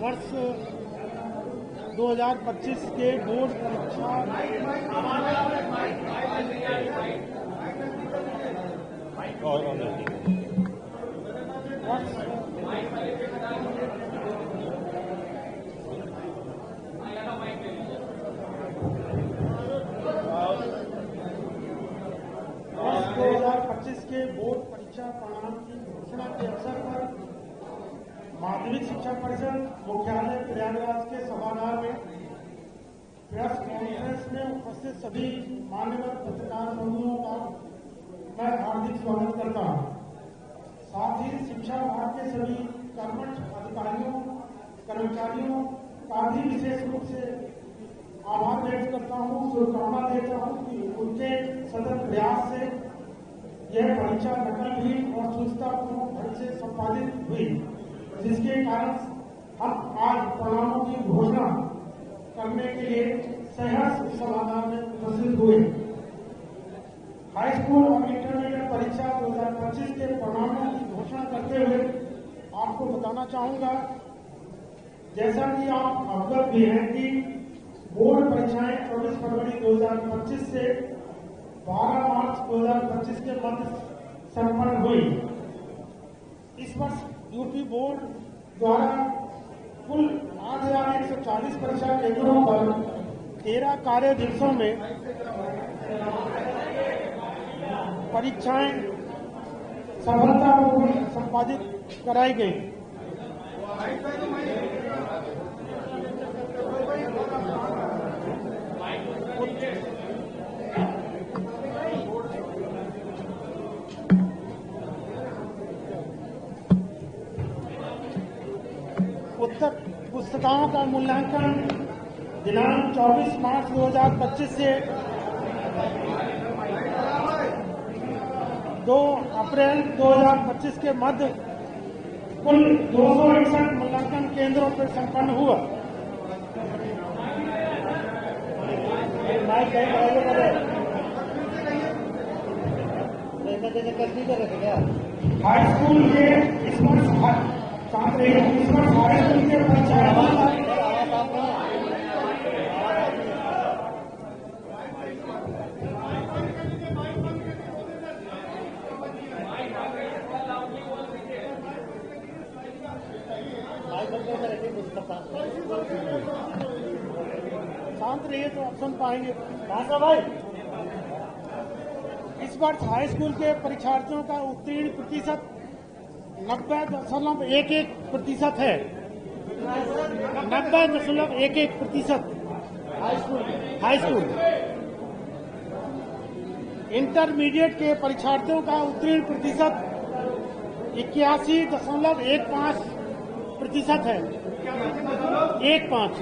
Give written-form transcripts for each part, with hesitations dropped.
वर्ष 2025 के बोर्ड परीक्षा वर्ष 2025 के बोर्ड परीक्षा परिणाम की घोषणा के अवसर पर माध्यमिक शिक्षा परिषद मुख्यालय प्रयागराज के सभागार में प्रेस कॉन्फ्रेंस में उपस्थित सभी मान्यवर पत्रकार बंधुओं का मैं हार्दिक स्वागत करता हूं। साथ ही शिक्षा विभाग के सभी कर्मठ अधिकारियों कर्मचारियों का भी विशेष रूप से आभार व्यक्त करता हूं, शुभकामना देता हूं कि उनके सतत प्रयास से यह परीक्षा नकलविहीन और सुचितापूर्वक ढंग से संपादित हुई, जिसके कारण हम आज परिणामों की घोषणा करने के लिए सहर्ष सभागार में उपस्थित हुए। हाई स्कूल और इंटरमीडिएट परीक्षा 2025 के परिणामों की घोषणा करते हुए आपको बताना चाहूंगा, जैसा कि आप अवगत भी हैं कि बोर्ड परीक्षाएं 24 फरवरी 2025 से 12 मार्च 2025 के मध्य संपन्न हुई। इस वर्ष यूपी बोर्ड द्वारा कुल 8,140 परीक्षा केंद्रों पर 13 कार्य दिवसों में परीक्षाएं सफलतापूर्वक संपादित कराई गई। पुस्तकों का मूल्यांकन दिनांक 24 मार्च 2025 से 2 अप्रैल 2025 के मध्य कुल 261 मूल्यांकन केंद्रों पर संपन्न हुआ। हाई स्कूल के इस वर्ष हाई स्कूल के परीक्षा शांत रहिए तो आप सुन पाएंगे। भाई, इस वर्ष हाई स्कूल के परीक्षार्थियों का उत्तीर्ण प्रतिशत 90.11% है। 90.11% हाई स्कूल। इंटरमीडिएट के परीक्षार्थियों का उत्तीर्ण प्रतिशत 81.15% है। 15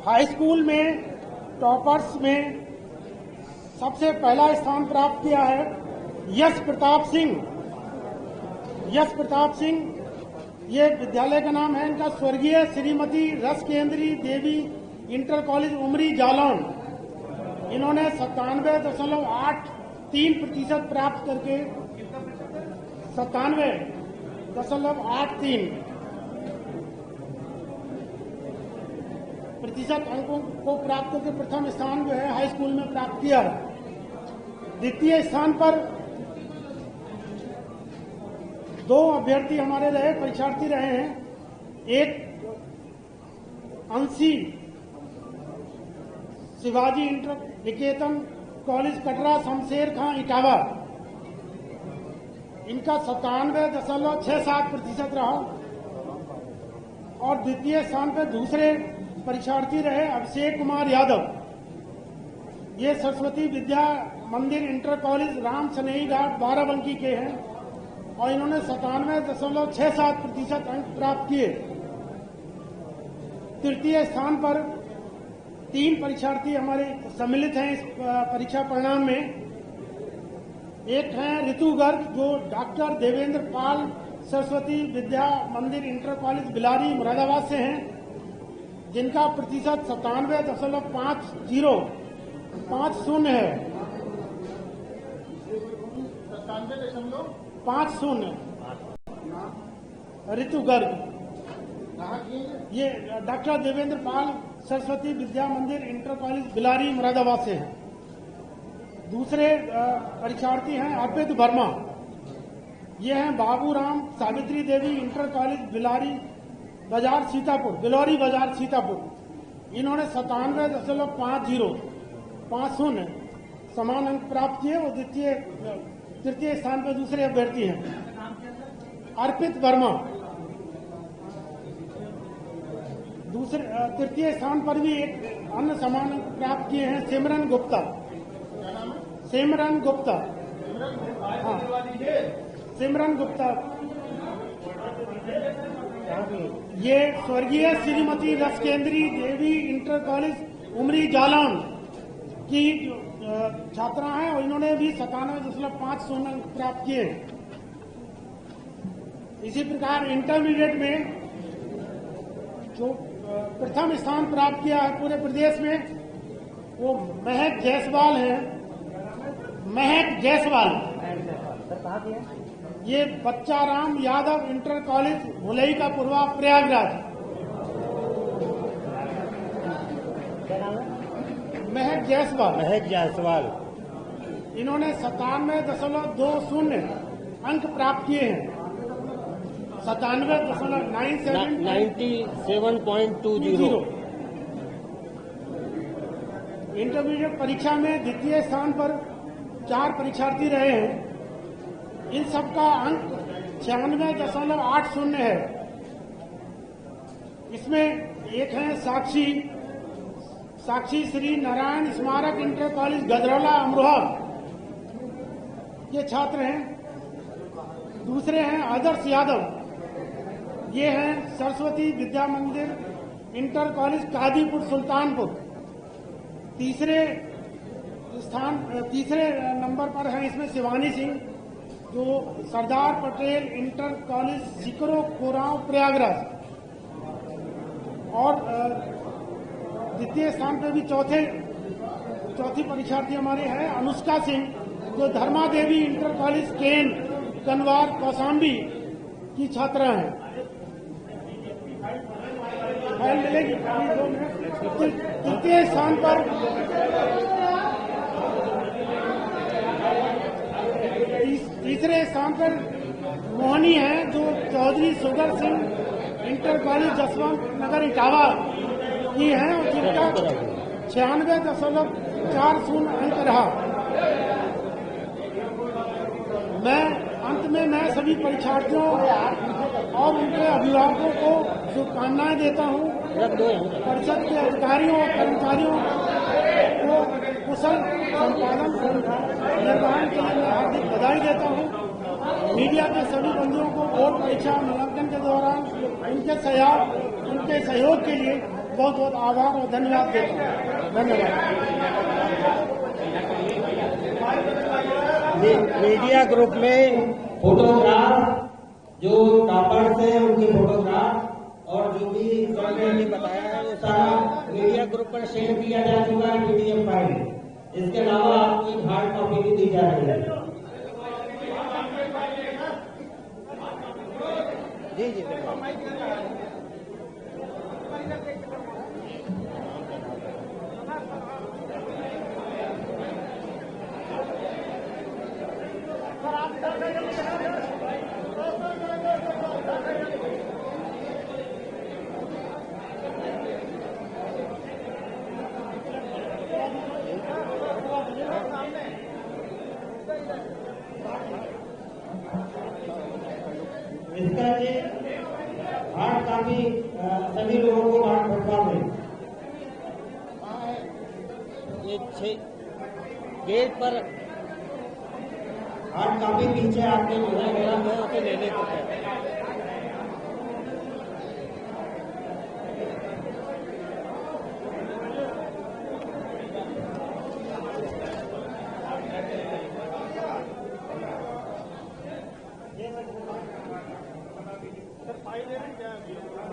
हाई स्कूल में टॉपर्स में सबसे पहला स्थान प्राप्त किया है यश प्रताप सिंह। ये विद्यालय का नाम है इनका स्वर्गीय श्रीमती रसकेंद्री देवी इंटर कॉलेज उमरी जालौन। इन्होंने 97.83% प्राप्त करके 97.83% अंकों को प्राप्त करके प्रथम स्थान जो है हाई स्कूल में प्राप्त किया है। द्वितीय स्थान पर 2 अभ्यर्थी हमारे परीक्षार्थी रहे हैं। एक अंशी शिवाजी इंटर निकेतन कॉलेज कटरा शमशेर खां इटावा, इनका 97.67% रहा। और द्वितीय स्थान पर दूसरे परीक्षार्थी रहे अभिषेक कुमार यादव। ये सरस्वती विद्या मंदिर इंटर कॉलेज राम सनेही घाट बाराबंकी के हैं और इन्होंने 97.67% अंक प्राप्त किए। तृतीय स्थान पर 3 परीक्षार्थी हमारे सम्मिलित हैं इस परीक्षा परिणाम में। एक हैं ऋतु गर्ग जो डॉक्टर देवेंद्र पाल सरस्वती विद्या मंदिर इंटर कॉलेज बिलारी मुरादाबाद से हैं, जिनका प्रतिशत 97.50 है। 5-0। ऋतु गर्ग। ये डॉक्टर देवेंद्र पाल सरस्वती विद्या मंदिर इंटर कॉलेज बिलारी मुरादाबाद से हैं। दूसरे परीक्षार्थी हैं अर्पित वर्मा। ये हैं बाबूराम सावित्री देवी इंटर कॉलेज बिलारी बाजार सीतापुर, बिलौरी बाजार सीतापुर। इन्होंने 97.50 समान अंक प्राप्त किए और तृतीय स्थान पर दूसरे अभ्यर्थी हैं अर्पित वर्मा। तृतीय स्थान पर भी एक अन्य समान अंक प्राप्त किए हैं सिमरन गुप्ता। हाँ, सिमरन गुप्ता। ये स्वर्गीय श्रीमती रसकेंद्री देवी इंटर कॉलेज उमरी जालौन की छात्रा हैं और इन्होंने भी 97.50 अंक प्राप्त किए। इसी प्रकार इंटरमीडिएट में जो प्रथम स्थान प्राप्त किया है पूरे प्रदेश में वो महक जायसवाल हैं। महक जायसवाल। ये बच्चा राम यादव इंटर कॉलेज भुलई का पूर्वा प्रयागराज। महक जायसवाल। इन्होंने 97.20 अंक प्राप्त किए हैं। 97.20। इंटरमीडिएट परीक्षा में द्वितीय स्थान पर 4 परीक्षार्थी रहे हैं। इन सबका अंक 96.80 है। इसमें एक है साक्षी श्री नारायण स्मारक इंटर कॉलेज गजरौला अमरोहा ये छात्र हैं। दूसरे हैं आदर्श यादव। ये हैं सरस्वती विद्या मंदिर इंटर कॉलेज कादीपुर सुल्तानपुर। तीसरे नंबर पर है इसमें शिवानी सिंह जो सरदार पटेल इंटर कॉलेज सिकरो कोरांव प्रयागराज। और द्वितीय स्थान पर भी चौथी परीक्षार्थी हमारे हैं अनुष्का सिंह जो धर्मा देवी इंटर कॉलेज केन कनवार कौसाम्बी की छात्रा हैं। फाइल मिलेगी। तृतीय स्थान पर तीसरे स्थान पर मोहनी हैं जो चौधरी सुगर सिंह इंटर कॉलेज जसवंत नगर इटावा की हैं और जिनका 96.40 अंक रहा। अंत में मैं सभी परीक्षार्थियों और उनके अभिभावकों को शुभकामनाएं देता हूं। परिषद के अधिकारियों और कर्मचारियों को कुशल संपादन निर्वहन के लिए मैं हार्दिक बधाई देता हूं। मीडिया के सभी बंधुओं को बोर्ड परीक्षा मूल्यांकन के दौरान उनके सहयोग के लिए बहुत बहुत आभार और धन्यवाद देता हूँ। धन्यवाद। मीडिया ग्रुप में फोटोग्राफ जो टॉपर्स हैं उनके फोटोग्राफ और जो भी ने बताया है वो सारा मीडिया ग्रुप पर शेयर किया जा चुका है PDF फाइल। इसके अलावा आपको एक हार्ड कॉपी भी दी जा रही है। जी इसका ये हार्ड कॉपी सभी लोगों को बांट बंटवा दें। ये 6 गेट पर हार्ड कॉपी पीछे आपके जो है उसे लेने को है।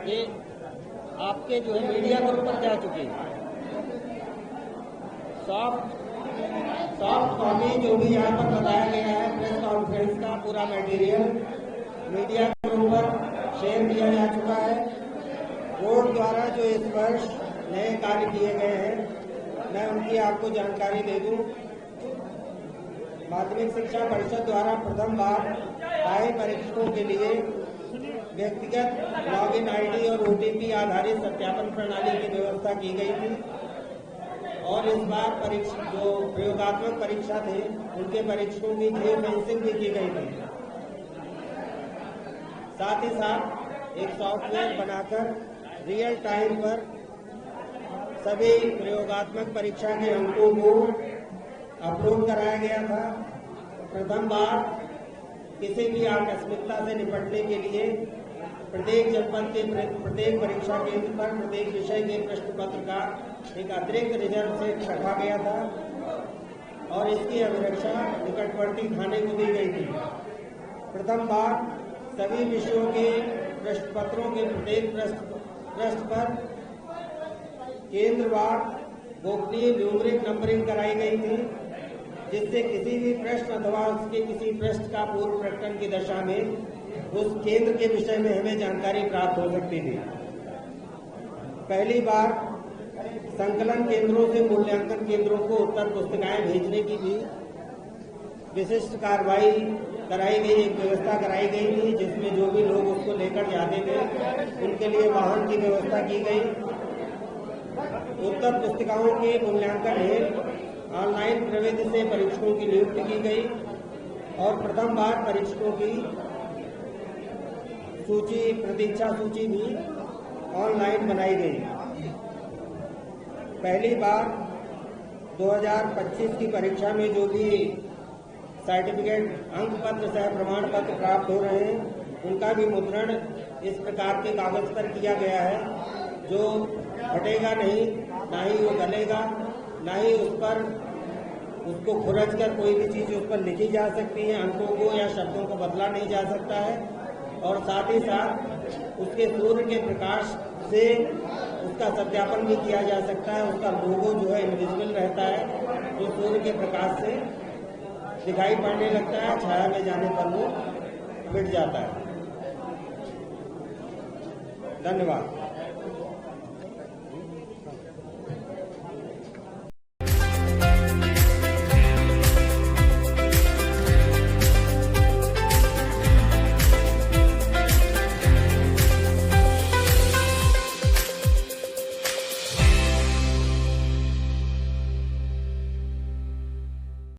ये आपके जो है मीडिया ग्रुप पर जा चुके हैं। सॉफ्ट कॉपी ही जो भी यहाँ पर बताया गया है प्रेस कॉन्फ्रेंस का पूरा मटेरियल मीडिया ग्रुप पर शेयर किया जा चुका है। बोर्ड द्वारा जो इस वर्ष नए कार्य किए गए हैं मैं उनकी आपको जानकारी दे दूं। माध्यमिक शिक्षा परिषद द्वारा प्रथम बार आए परीक्षकों के लिए व्यक्तिगत लॉगिन आईडी और ओटीपी आधारित सत्यापन प्रणाली की व्यवस्था की गई थी और इस बार जो प्रयोगात्मक परीक्षा थे उनके परीक्षकों की जियो फेंसिंग भी की गई थी। साथ ही साथ एक सॉफ्टवेयर बनाकर रियल टाइम पर सभी प्रयोगात्मक परीक्षा के अंकों को अपलोड कराया गया था। प्रथम बार किसी भी आकस्मिकता से निपटने के लिए प्रत्येक जनपद के प्रत्येक परीक्षा केंद्र पर प्रत्येक विषय के प्रश्न पत्र का एक अतिरिक्त रिजर्व सेट रखा गया था और इसकी अभिरक्षा निकटवर्ती थाने को दी गई थी। प्रथम बार सभी विषयों के प्रश्न पत्रों के प्रत्येक प्रश्न पर केंद्रवार गोपनीय न्यूमरिक नंबरिंग कराई गई थी, जिससे किसी भी प्रश्न अथवा उसके किसी प्रश्न का पूर्व प्रकटन की दशा में उस केंद्र के विषय में हमें जानकारी प्राप्त हो सकती थी। पहली बार संकलन केंद्रों से मूल्यांकन केंद्रों को उत्तर पुस्तिकाएं भेजने की भी विशिष्ट कार्रवाई कराई गई, एक व्यवस्था कराई गई थी, जिसमें जो भी लोग उसको लेकर जाते थे उनके लिए वाहन की व्यवस्था की गई। उत्तर पुस्तिकाओं के मूल्यांकन हेतु ऑनलाइन प्रविधि से परीक्षकों की नियुक्ति की गई और प्रथम बार परीक्षकों की प्रतीक्षा सूची भी ऑनलाइन बनाई गई। पहली बार 2025 की परीक्षा में जो भी सर्टिफिकेट, अंक पत्र, सह प्रमाण पत्र प्राप्त हो रहे हैं उनका भी मुद्रण इस प्रकार के कागज पर किया गया है जो फटेगा नहीं, ना ही वो गलेगा, ना ही उस पर उसको खुरच कर कोई भी चीज उस पर लिखी जा सकती है, अंकों को या शब्दों को बदला नहीं जा सकता है और साथ ही साथ उसके सूर्य के प्रकाश से उसका सत्यापन भी किया जा सकता है। उसका लोगो जो है इनविजिबल रहता है, जो सूर्य के प्रकाश से दिखाई पड़ने लगता है, छाया में जाने पर वो मिट जाता है। धन्यवाद।